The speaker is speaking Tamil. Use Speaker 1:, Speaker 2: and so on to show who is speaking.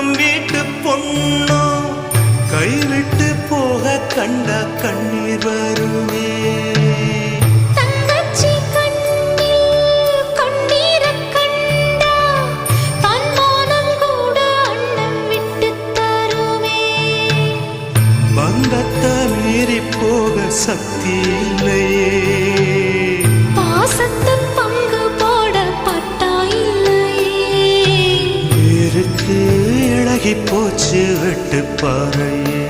Speaker 1: நம் வீட்டு பொண்ணோ கைவிட்டு போக கண்ட கண்ணீர் வருமே.
Speaker 2: தங்கச்சி கண்ணில் கண்ணீரை கண்டா தன்மானம் கூட அண்ணன் விட்டு தருமே.
Speaker 1: பந்தத்தை மீறி போக சக்தி இல்லையே,
Speaker 2: பாசத்தை பங்கு போட பட்டா இல்லையே.
Speaker 1: இருக்கு இழகி போச்சு விட்டு பாறையே.